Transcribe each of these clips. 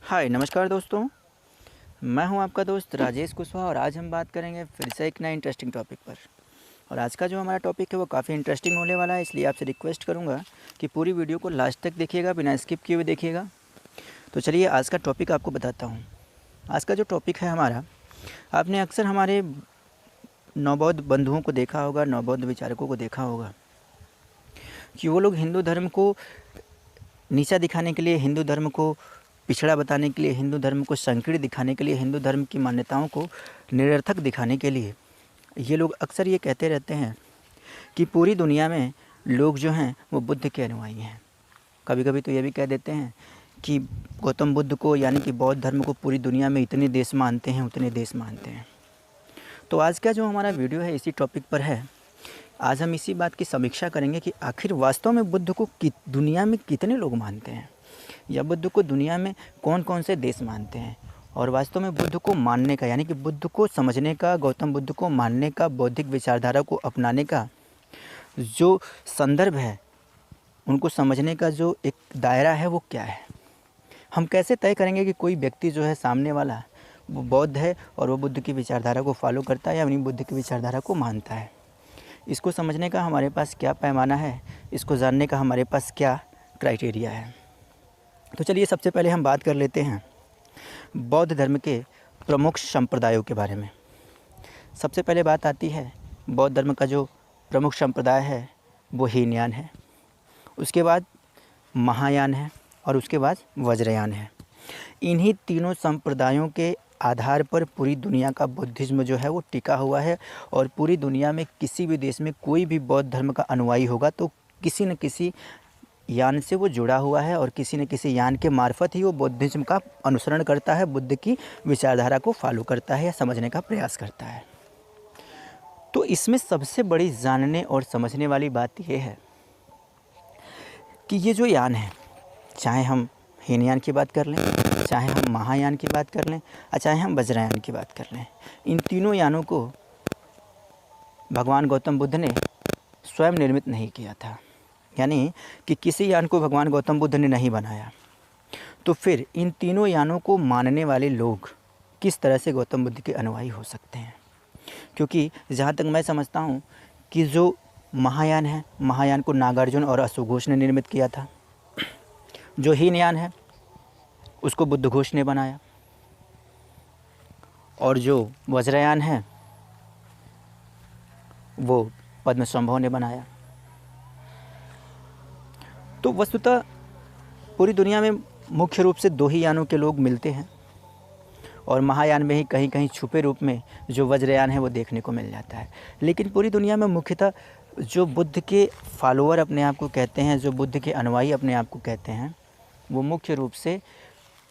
हाय नमस्कार दोस्तों। मैं हूं आपका दोस्त राजेश कुशवाहा और आज हम बात करेंगे फिर से एक नए इंटरेस्टिंग टॉपिक पर। और आज का जो हमारा टॉपिक है वो काफ़ी इंटरेस्टिंग होने वाला है, इसलिए आपसे रिक्वेस्ट करूंगा कि पूरी वीडियो को लास्ट तक देखिएगा, बिना स्किप किए हुए देखिएगा। तो चलिए आज का टॉपिक आपको बताता हूँ। आज का जो टॉपिक है हमारा, आपने अक्सर हमारे नवबौद्ध बंधुओं को देखा होगा, नवबौद्ध विचारकों को देखा होगा कि वो लोग हिंदू धर्म को नीचा दिखाने के लिए, हिंदू धर्म को पिछड़ा बताने के लिए, हिंदू धर्म को संकीर्ण दिखाने के लिए, हिंदू धर्म की मान्यताओं को निरर्थक दिखाने के लिए ये लोग अक्सर ये कहते रहते हैं कि पूरी दुनिया में लोग जो हैं वो बुद्ध के अनुयायी हैं। कभी कभी तो ये भी कह देते हैं कि गौतम बुद्ध को यानी कि बौद्ध धर्म को पूरी दुनिया में इतने देश मानते हैं, उतने देश मानते हैं। तो आज का जो हमारा वीडियो है इसी टॉपिक पर है। आज हम इसी बात की समीक्षा करेंगे कि आखिर वास्तव में बुद्ध को दुनिया में कितने लोग मानते हैं, या बुद्ध को दुनिया में कौन कौन से देश मानते हैं। और वास्तव में बुद्ध को मानने का यानी कि बुद्ध को समझने का, गौतम बुद्ध को मानने का, बौद्धिक विचारधारा को अपनाने का जो संदर्भ है, उनको समझने का जो एक दायरा है वो क्या है। हम कैसे तय करेंगे कि कोई व्यक्ति जो है सामने वाला वो बौद्ध है और वो बुद्ध की विचारधारा को फॉलो करता है या उन्हीं बुद्ध की विचारधारा को मानता है। इसको समझने का हमारे पास क्या पैमाना है, इसको जानने का हमारे पास क्या क्राइटेरिया है। तो चलिए सबसे पहले हम बात कर लेते हैं बौद्ध धर्म के प्रमुख संप्रदायों के बारे में। सबसे पहले बात आती है बौद्ध धर्म का जो प्रमुख संप्रदाय है वो हीनयान है, उसके बाद महायान है और उसके बाद वज्रयान है। इन्हीं तीनों संप्रदायों के आधार पर पूरी दुनिया का बुद्धिज़्म जो है वो टिका हुआ है। और पूरी दुनिया में किसी भी देश में कोई भी बौद्ध धर्म का अनुयायी होगा तो किसी न किसी यान से वो जुड़ा हुआ है और किसी न किसी यान के मार्फत ही वो बुद्धिज़्म का अनुसरण करता है, बुद्ध की विचारधारा को फॉलो करता है या समझने का प्रयास करता है। तो इसमें सबसे बड़ी जानने और समझने वाली बात यह है कि ये जो यान है, चाहे हम हीनयान की बात कर लें, चाहे हम महायान की बात कर लें, चाहे हम वज्रयान की बात कर लें, इन तीनों यानों को भगवान गौतम बुद्ध ने स्वयं निर्मित नहीं किया था, यानी कि किसी यान को भगवान गौतम बुद्ध ने नहीं बनाया। तो फिर इन तीनों यानों को मानने वाले लोग किस तरह से गौतम बुद्ध के अनुयायी हो सकते हैं। क्योंकि जहाँ तक मैं समझता हूँ कि जो महायान है, महायान को नागार्जुन और अश्वघोष ने निर्मित किया था। जो हीनयान है उसको बुद्धघोष ने बनाया, और जो वज्रयान है वो पद्मसंभव ने बनाया। तो वस्तुतः पूरी दुनिया में मुख्य रूप से दो ही यानों के लोग मिलते हैं, और महायान में ही कहीं कहीं छुपे रूप में जो वज्रयान है वो देखने को मिल जाता है। लेकिन पूरी दुनिया में मुख्यतः जो बुद्ध के फॉलोअर अपने आप को कहते हैं, जो बुद्ध के अनुयायी अपने आप को कहते हैं, वो मुख्य रूप से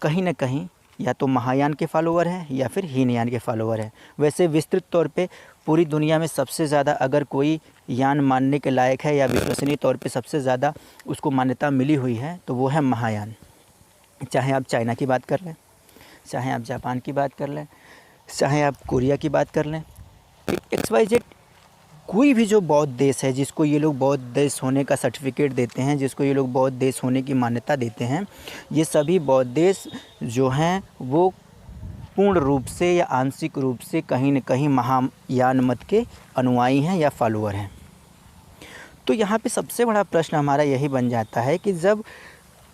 कहीं ना कहीं या तो महायान के फॉलोअर हैं या फिर हीनयान के फॉलोअर हैं। वैसे विस्तृत तौर पे पूरी दुनिया में सबसे ज़्यादा अगर कोई यान मानने के लायक है या विश्वसनीय तौर पे सबसे ज़्यादा उसको मान्यता मिली हुई है तो वो है महायान। चाहे आप चाइना की बात कर लें, चाहे आप जापान की बात कर लें, चाहे आप कोरिया की बात कर लें, XYZ कोई भी जो बौद्ध देश है जिसको ये लोग बौद्ध देश होने का सर्टिफिकेट देते हैं, जिसको ये लोग बौद्ध देश होने की मान्यता देते हैं, ये सभी बौद्ध देश जो हैं वो पूर्ण रूप से या आंशिक रूप से कहीं न कहीं महायान मत के अनुयायी हैं या फॉलोअर हैं। तो यहाँ पे सबसे बड़ा प्रश्न हमारा यही बन जाता है कि जब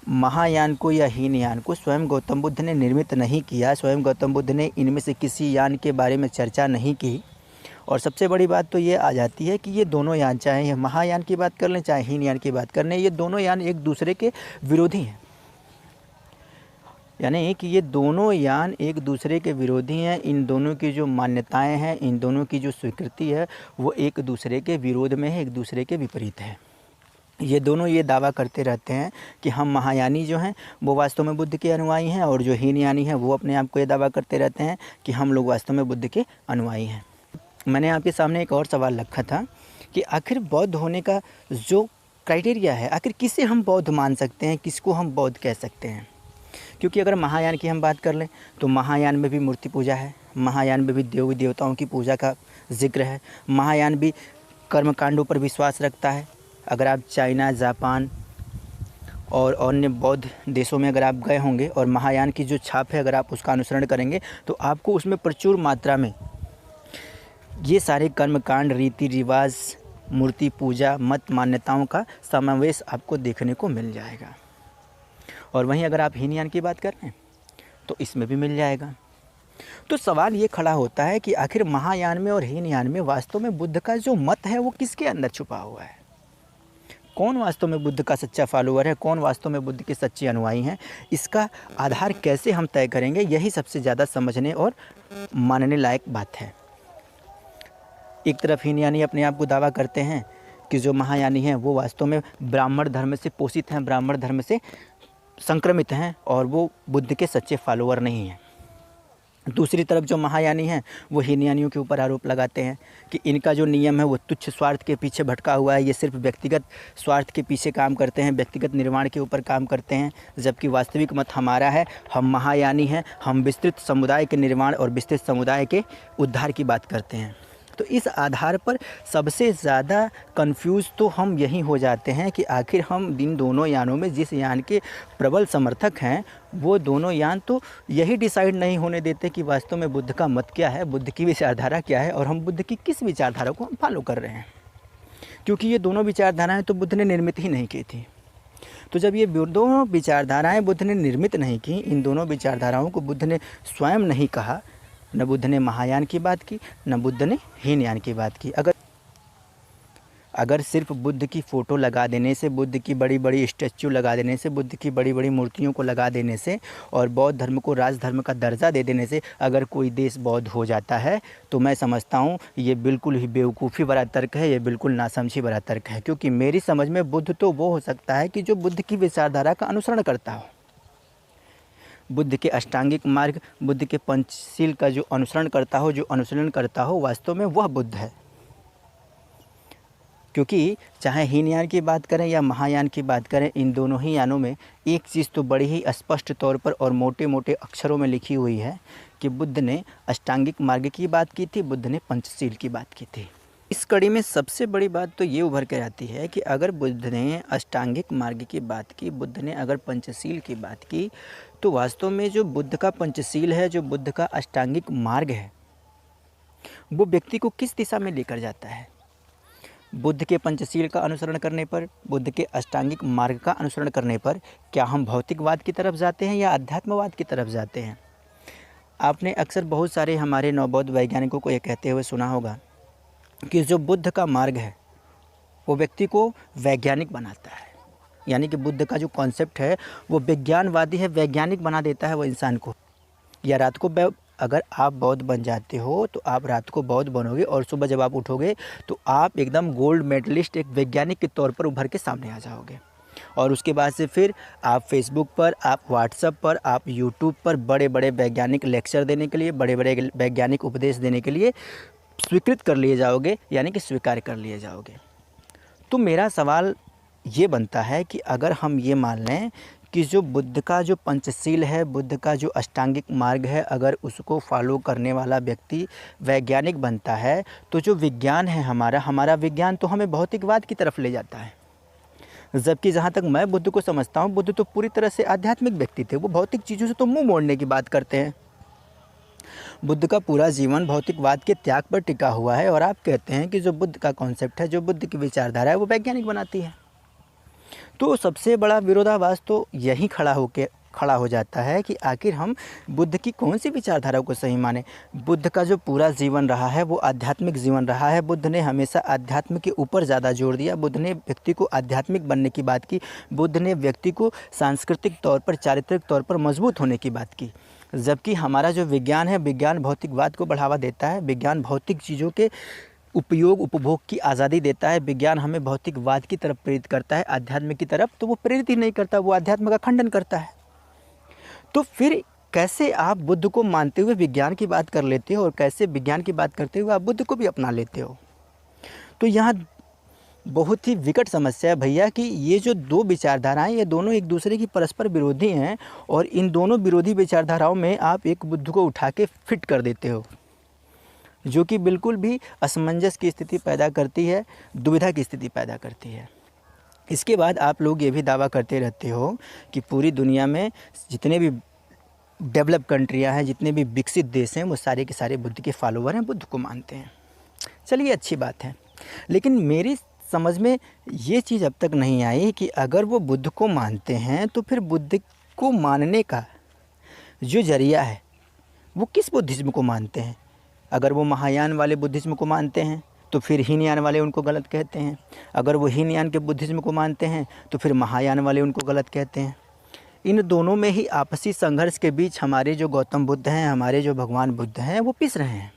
महायान को या हीनयान को स्वयं गौतम बुद्ध ने निर्मित नहीं किया, स्वयं गौतम बुद्ध ने इनमें से किसी यान के बारे में चर्चा नहीं की, और सबसे बड़ी बात तो ये आ जाती है कि ये दोनों यान, चाहे ये महायान की बात कर लें चाहे हीनयान की बात कर लें, ये दोनों यान एक दूसरे के विरोधी हैं। यानी कि ये दोनों यान एक दूसरे के विरोधी हैं। इन दोनों की जो मान्यताएं हैं, इन दोनों की जो स्वीकृति है वो एक दूसरे के विरोध में है, एक दूसरे के विपरीत है। ये दोनों ये दावा करते रहते हैं कि हम महायानी जो हैं वो वास्तव में बुद्ध के अनुयायी हैं, और जो हीनयानी हैं वो अपने आप को ये दावा करते रहते हैं कि हम लोग वास्तव में बुद्ध के अनुयायी हैं। मैंने आपके सामने एक और सवाल रखा था कि आखिर बौद्ध होने का जो क्राइटेरिया है, आखिर किसे हम बौद्ध मान सकते हैं, किसको हम बौद्ध कह सकते हैं। क्योंकि अगर महायान की हम बात कर लें तो महायान में भी मूर्ति पूजा है, महायान में भी देवी देवताओं की पूजा का जिक्र है, महायान भी कर्मकांडों पर विश्वास रखता है। अगर आप चाइना, जापान, और अन्य बौद्ध देशों में अगर आप गए होंगे और महायान की जो छाप है अगर आप उसका अनुसरण करेंगे तो आपको उसमें प्रचुर मात्रा में ये सारे कर्मकांड, रीति रिवाज, मूर्ति पूजा, मत मान्यताओं का समावेश आपको देखने को मिल जाएगा। और वहीं अगर आप हीनयान की बात करें तो इसमें भी मिल जाएगा। तो सवाल ये खड़ा होता है कि आखिर महायान में और हीनयान में वास्तव में बुद्ध का जो मत है वो किसके अंदर छुपा हुआ है? कौन वास्तव में बुद्ध का सच्चा फॉलोअर है, कौन वास्तव में बुद्ध के सच्चे अनुयायी हैं? इसका आधार कैसे हम तय करेंगे, यही सबसे ज़्यादा समझने और मानने लायक बात है। एक तरफ हीनयानी अपने आप को दावा करते हैं कि जो महायानी हैं वो वास्तव में ब्राह्मण धर्म से पोषित हैं, ब्राह्मण धर्म से संक्रमित हैं और वो बुद्ध के सच्चे फॉलोअर नहीं हैं। दूसरी तरफ जो महायानी हैं वो हीनयानियों के ऊपर आरोप लगाते हैं कि इनका जो नियम है वो तुच्छ स्वार्थ के पीछे भटका हुआ है, ये सिर्फ व्यक्तिगत स्वार्थ के पीछे काम करते हैं, व्यक्तिगत निर्माण के ऊपर काम करते हैं, जबकि वास्तविक मत हमारा है, हम महायानी हैं, हम विस्तृत समुदाय के निर्माण और विस्तृत समुदाय के उद्धार की बात करते हैं। तो इस आधार पर सबसे ज़्यादा कंफ्यूज तो हम यहीं हो जाते हैं कि आखिर हम इन दोनों यानों में जिस यान के प्रबल समर्थक हैं वो दोनों यान तो यही डिसाइड नहीं होने देते कि वास्तव में बुद्ध का मत क्या है, बुद्ध की विचारधारा क्या है और हम बुद्ध की किस विचारधारा को हम फॉलो कर रहे हैं, क्योंकि ये दोनों विचारधाराएँ तो बुद्ध ने निर्मित ही नहीं की थी। तो जब ये दोनों विचारधाराएँ बुद्ध ने निर्मित नहीं की, इन दोनों विचारधाराओं को बुद्ध ने स्वयं नहीं कहा, न बुद्ध ने महायान की बात की, न बुद्ध ने हीनयान की बात की। अगर सिर्फ बुद्ध की फ़ोटो लगा देने से, बुद्ध की बड़ी बड़ी स्टैच्यू लगा देने से, बुद्ध की बड़ी बड़ी मूर्तियों को लगा देने से और बौद्ध धर्म को राजधर्म का दर्जा दे देने से अगर कोई देश बौद्ध हो जाता है तो मैं समझता हूँ ये बिल्कुल ही बेवकूफ़ी भरा तर्क है, ये बिल्कुल नासमझी भरा तर्क है। क्योंकि मेरी समझ में बुद्ध तो वो हो सकता है कि जो बुद्ध की विचारधारा का अनुसरण करता हो, बुद्ध के अष्टांगिक मार्ग, बुद्ध के पंचशील का जो अनुसरण करता हो वास्तव में वह बुद्ध है। क्योंकि चाहे हीनयान की बात करें या महायान की बात करें, इन दोनों ही यानों में एक चीज़ तो बड़ी ही स्पष्ट तौर पर और मोटे मोटे अक्षरों में लिखी हुई है कि बुद्ध ने अष्टांगिक मार्ग की बात की थी, बुद्ध ने पंचशील की बात की थी। इस कड़ी में सबसे बड़ी बात तो ये उभर कर आती है कि अगर बुद्ध ने अष्टांगिक मार्ग की बात की, बुद्ध ने अगर पंचशील की बात की, तो वास्तव में जो बुद्ध का पंचशील है, जो बुद्ध का अष्टांगिक मार्ग है, वो व्यक्ति को किस दिशा में लेकर जाता है? बुद्ध के पंचशील का अनुसरण करने पर, बुद्ध के अष्टांगिक मार्ग का अनुसरण करने पर क्या हम भौतिकवाद की तरफ जाते हैं या अध्यात्मवाद की तरफ जाते हैं? आपने अक्सर बहुत सारे हमारे नवबौद्ध वैज्ञानिकों को ये कहते हुए सुना होगा कि जो बुद्ध का मार्ग है वो व्यक्ति को वैज्ञानिक बनाता है, यानी कि बुद्ध का जो कॉन्सेप्ट है वो विज्ञानवादी है, वैज्ञानिक बना देता है वो इंसान को। या रात को अगर आप बौद्ध बन जाते हो तो आप रात को बौद्ध बनोगे और सुबह जब आप उठोगे तो आप एकदम गोल्ड मेडलिस्ट, एक वैज्ञानिक के तौर पर उभर के सामने आ जाओगे। और उसके बाद से फिर आप फेसबुक पर, आप व्हाट्सएप पर, आप यूट्यूब पर बड़े बड़े वैज्ञानिक लेक्चर देने के लिए, बड़े बड़े वैज्ञानिक उपदेश देने के लिए स्वीकृत कर लिए जाओगे, यानी कि स्वीकार कर लिए जाओगे। तो मेरा सवाल ये बनता है कि अगर हम ये मान लें कि जो बुद्ध का जो पंचशील है, बुद्ध का जो अष्टांगिक मार्ग है, अगर उसको फॉलो करने वाला व्यक्ति वैज्ञानिक बनता है तो जो विज्ञान है हमारा विज्ञान तो हमें भौतिकवाद की तरफ ले जाता है। जबकि जहाँ तक मैं बुद्ध को समझता हूँ, बुद्ध तो पूरी तरह से आध्यात्मिक व्यक्ति थे, वो भौतिक चीज़ों से तो मुँह मोड़ने की बात करते हैं। बुद्ध का पूरा जीवन भौतिकवाद के त्याग पर टिका हुआ है और आप कहते हैं कि जो बुद्ध का कॉन्सेप्ट है, जो बुद्ध की विचारधारा है वो वैज्ञानिक बनाती है। तो सबसे बड़ा विरोधाभास तो यही खड़ा हो जाता है कि आखिर हम बुद्ध की कौन सी विचारधारा को सही माने। बुद्ध का जो पूरा जीवन रहा है वो आध्यात्मिक जीवन रहा है। बुद्ध ने हमेशा अध्यात्म के ऊपर ज़्यादा जोर दिया। बुद्ध ने व्यक्ति को आध्यात्मिक बनने की बात की। बुद्ध ने व्यक्ति को सांस्कृतिक तौर पर, चारित्रिक तौर पर मजबूत होने की बात की। जबकि हमारा जो विज्ञान है, विज्ञान भौतिकवाद को बढ़ावा देता है। विज्ञान भौतिक चीज़ों के उपयोग उपभोग की आज़ादी देता है। विज्ञान हमें भौतिकवाद की तरफ प्रेरित करता है, आध्यात्म की तरफ तो वो प्रेरित ही नहीं करता, वो आध्यात्म का खंडन करता है। तो फिर कैसे आप बुद्ध को मानते हुए विज्ञान की बात कर लेते हो और कैसे विज्ञान की बात करते हुए आप बुद्ध को भी अपना लेते हो? तो यहाँ बहुत ही विकट समस्या है भैया कि ये जो दो विचारधाराएं, ये दोनों एक दूसरे की परस्पर विरोधी हैं और इन दोनों विरोधी विचारधाराओं में आप एक बुद्ध को उठा के फिट कर देते हो, जो कि बिल्कुल भी असमंजस की स्थिति पैदा करती है, दुविधा की स्थिति पैदा करती है। इसके बाद आप लोग ये भी दावा करते रहते हो कि पूरी दुनिया में जितने भी डेवलप कंट्रियाँ हैं, जितने भी विकसित देश हैं, वो सारे के सारे बुद्ध के फॉलोवर हैं, बुद्ध को मानते हैं। चलिए अच्छी बात है, लेकिन मेरी समझ में ये चीज़ अब तक नहीं आई कि अगर वो बुद्ध को मानते हैं तो फिर बुद्ध को मानने का जो ज़रिया है वो किस बुद्धिज़्म को मानते हैं। अगर वो महायान वाले बुद्धिज़्म को मानते हैं तो फिर हीनयान वाले उनको गलत कहते हैं। अगर वो हीनयान के बुद्धिज़्म को मानते हैं तो फिर महायान वाले उनको गलत कहते हैं। इन दोनों में ही आपसी संघर्ष के बीच हमारे जो गौतम बुद्ध हैं, हमारे जो भगवान बुद्ध हैं, वो पिस रहे हैं।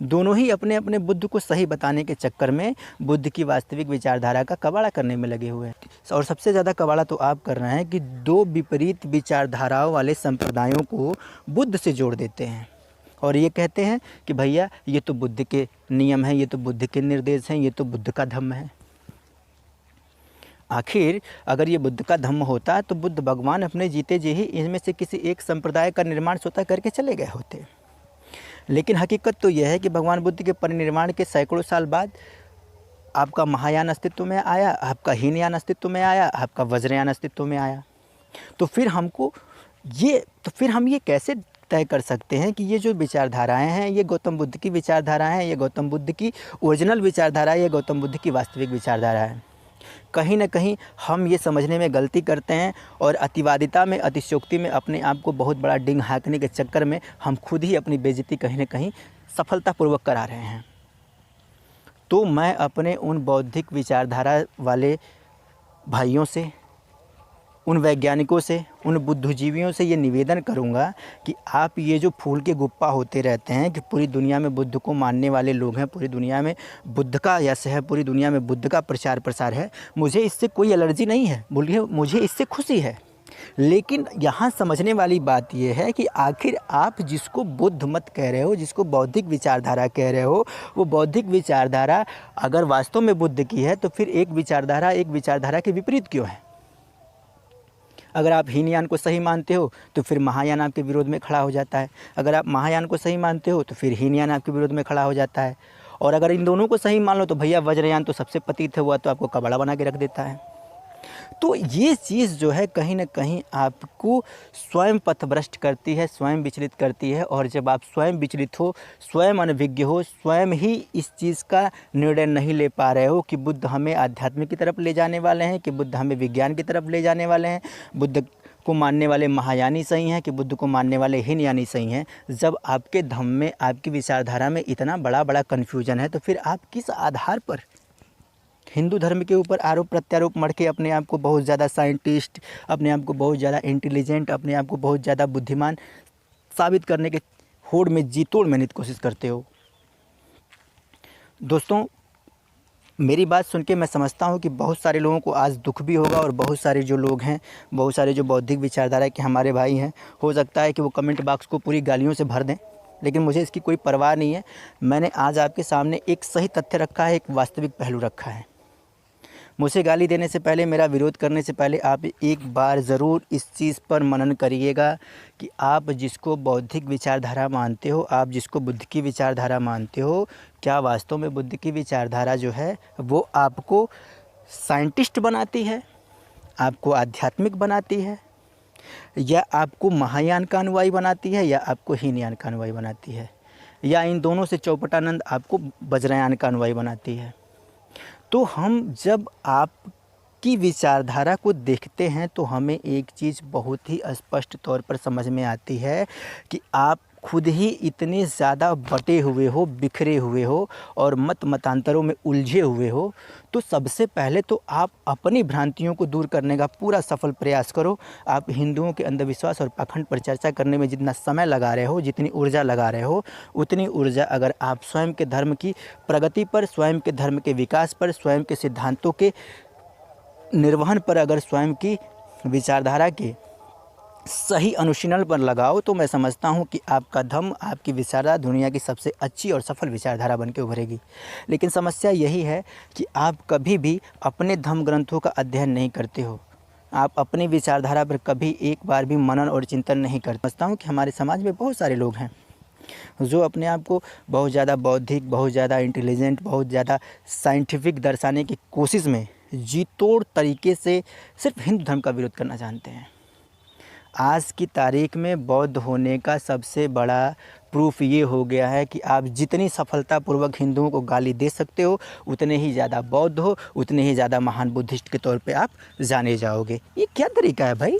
दोनों ही अपने अपने बुद्ध को सही बताने के चक्कर में बुद्ध की वास्तविक विचारधारा का कबाड़ा करने में लगे हुए हैं। और सबसे ज़्यादा कबाड़ा तो आप कर रहे हैं कि दो विपरीत विचारधाराओं वाले संप्रदायों को बुद्ध से जोड़ देते हैं और ये कहते हैं कि भैया ये तो बुद्ध के नियम हैं, ये तो बुद्ध के निर्देश हैं, ये तो बुद्ध का धम्म है। आखिर अगर ये बुद्ध का धम्म होता तो बुद्ध भगवान अपने जीते जी ही इनमें से किसी एक संप्रदाय का निर्माण स्वतः करके चले गए होते। लेकिन हकीकत तो यह है कि भगवान बुद्ध के परिनिर्वाण के सैकड़ों साल बाद आपका महायान अस्तित्व में आया, आपका हीनयान अस्तित्व में आया, आपका वज्रयान अस्तित्व में आया। तो फिर हम ये कैसे तय कर सकते हैं कि ये जो विचारधाराएं हैं ये गौतम बुद्ध की विचारधाराएं हैं, ये गौतम बुद्ध की ओरिजिनल विचारधारा है, ये गौतम बुद्ध की वास्तविक विचारधारा है। कहीं न कहीं हम ये समझने में गलती करते हैं और अतिवादिता में, अतिशयोक्ति में अपने आप को बहुत बड़ा डिंग हाँकने के चक्कर में हम खुद ही अपनी बेइज्जती कहीं न कहीं सफलतापूर्वक करा रहे हैं। तो मैं अपने उन बौद्धिक विचारधारा वाले भाइयों से, उन वैज्ञानिकों से, उन बुद्धिजीवियों से ये निवेदन करूँगा कि आप ये जो फूल के गुप्पा होते रहते हैं कि पूरी दुनिया में बुद्ध को मानने वाले लोग हैं, पूरी दुनिया में बुद्ध का यश है, पूरी दुनिया में बुद्ध का प्रचार प्रसार है, मुझे इससे कोई एलर्जी नहीं है, बोलिए मुझे इससे खुशी है। लेकिन यहाँ समझने वाली बात यह है कि आखिर आप जिसको बुद्ध मत कह रहे हो, जिसको बौद्धिक विचारधारा कह रहे हो, वो बौद्धिक विचारधारा अगर वास्तव में बुद्ध की है तो फिर एक विचारधारा के विपरीत क्यों है। अगर आप हीनयान को सही मानते हो तो फिर महायान आपके विरोध में खड़ा हो जाता है। अगर आप महायान को सही मानते हो तो फिर हीनयान आपके विरोध में खड़ा हो जाता है। और अगर इन दोनों को सही मान लो तो भैया वज्रयान तो सबसे पतित है, हुआ तो आपको कबाड़ा बना के रख देता है। तो ये चीज़ जो है कहीं न कहीं आपको स्वयं पथभ्रष्ट करती है, स्वयं विचलित करती है। और जब आप स्वयं विचलित हो, स्वयं अनभिज्ञ हो, स्वयं ही इस चीज़ का निर्णय नहीं ले पा रहे हो कि बुद्ध हमें आध्यात्म की तरफ ले जाने वाले हैं, कि बुद्ध हमें विज्ञान की तरफ ले जाने वाले हैं, बुद्ध को मानने वाले महायानी सही हैं कि बुद्ध को मानने वाले हीनयानी सही हैं। जब आपके धम्म में, आपकी विचारधारा में इतना बड़ा कन्फ्यूजन है तो फिर आप किस आधार पर हिंदू धर्म के ऊपर आरोप प्रत्यारोप मढ़ के अपने आप को बहुत ज़्यादा साइंटिस्ट, अपने आप को बहुत ज़्यादा इंटेलिजेंट, अपने आप को बहुत ज़्यादा बुद्धिमान साबित करने के होड़ में, जी तोड़ में नित कोशिश करते हो। दोस्तों, मेरी बात सुन के मैं समझता हूँ कि बहुत सारे लोगों को आज दुख भी होगा और बहुत सारे जो लोग हैं, बहुत सारे जो बौद्धिक विचारधारा के हमारे भाई हैं, हो सकता है कि वो कमेंट बॉक्स को पूरी गालियों से भर दें, लेकिन मुझे इसकी कोई परवाह नहीं है। मैंने आज आपके सामने एक सही तथ्य रखा है, एक वास्तविक पहलू रखा है। मुझे गाली देने से पहले, मेरा विरोध करने से पहले आप एक बार ज़रूर इस चीज़ पर मनन करिएगा कि आप जिसको बौद्धिक विचारधारा मानते हो, आप जिसको बुद्ध की विचारधारा मानते हो, क्या वास्तव में बुद्ध की विचारधारा जो है वो आपको साइंटिस्ट बनाती है, आपको आध्यात्मिक बनाती है, या आपको महायान का अनुयायी बनाती है, या आपको हीनयान का अनुयायी बनाती है, या इन दोनों से चौपटानंद आपको वज्रयान का अनुयायी बनाती है। तो हम जब आपकी विचारधारा को देखते हैं तो हमें एक चीज़ बहुत ही स्पष्ट तौर पर समझ में आती है कि आप खुद ही इतने ज़्यादा बटे हुए हो, बिखरे हुए हो और मतांतरों में उलझे हुए हो। तो सबसे पहले तो आप अपनी भ्रांतियों को दूर करने का पूरा सफल प्रयास करो। आप हिंदुओं के अंधविश्वास और पाखंड पर चर्चा करने में जितना समय लगा रहे हो, जितनी ऊर्जा लगा रहे हो, उतनी ऊर्जा अगर आप स्वयं के धर्म की प्रगति पर, स्वयं के धर्म के विकास पर, स्वयं के सिद्धांतों के निर्वहन पर, अगर स्वयं की विचारधारा के सही अनुशीलन पर लगाओ तो मैं समझता हूँ कि आपका धम्म, आपकी विचारधारा दुनिया की सबसे अच्छी और सफल विचारधारा बन के उभरेगी। लेकिन समस्या यही है कि आप कभी भी अपने धम्म ग्रंथों का अध्ययन नहीं करते हो, आप अपनी विचारधारा पर कभी एक बार भी मनन और चिंतन नहीं करते। समझता हूँ कि हमारे समाज में बहुत सारे लोग हैं जो अपने आप को बहुत ज़्यादा बौद्धिक, बहुत ज़्यादा इंटेलिजेंट, बहुत ज़्यादा साइंटिफिक दर्शाने की कोशिश में जी तोड़ तरीके से सिर्फ हिंदू धर्म का विरोध करना जानते हैं। आज की तारीख में बौद्ध होने का सबसे बड़ा प्रूफ ये हो गया है कि आप जितनी सफलतापूर्वक हिंदुओं को गाली दे सकते हो, उतने ही ज़्यादा बौद्ध हो, उतने ही ज़्यादा महान बुद्धिस्ट के तौर पे आप जाने जाओगे। ये क्या तरीका है भाई?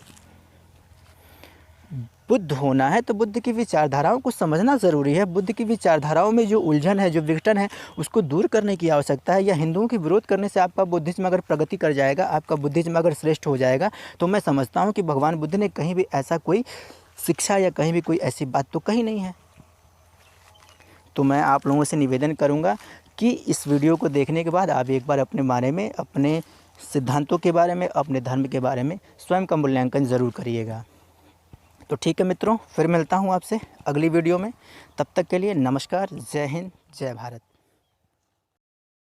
बुद्ध होना है तो बुद्ध की विचारधाराओं को समझना ज़रूरी है। बुद्ध की विचारधाराओं में जो उलझन है, जो विघटन है, उसको दूर करने की आवश्यकता है। या हिंदुओं के विरोध करने से आपका बुद्धिज़्म अगर प्रगति कर जाएगा, आपका बुद्धिज़्म अगर श्रेष्ठ हो जाएगा, तो मैं समझता हूँ कि भगवान बुद्ध ने कहीं भी ऐसा कोई शिक्षा या कहीं भी कोई ऐसी बात तो कही नहीं है। तो मैं आप लोगों से निवेदन करूँगा कि इस वीडियो को देखने के बाद आप एक बार अपने बारे में, अपने सिद्धांतों के बारे में, अपने धर्म के बारे में स्वयं का मूल्यांकन ज़रूर करिएगा। तो ठीक है मित्रों, फिर मिलता हूँ आपसे अगली वीडियो में। तब तक के लिए नमस्कार, जय हिंद, जय भारत।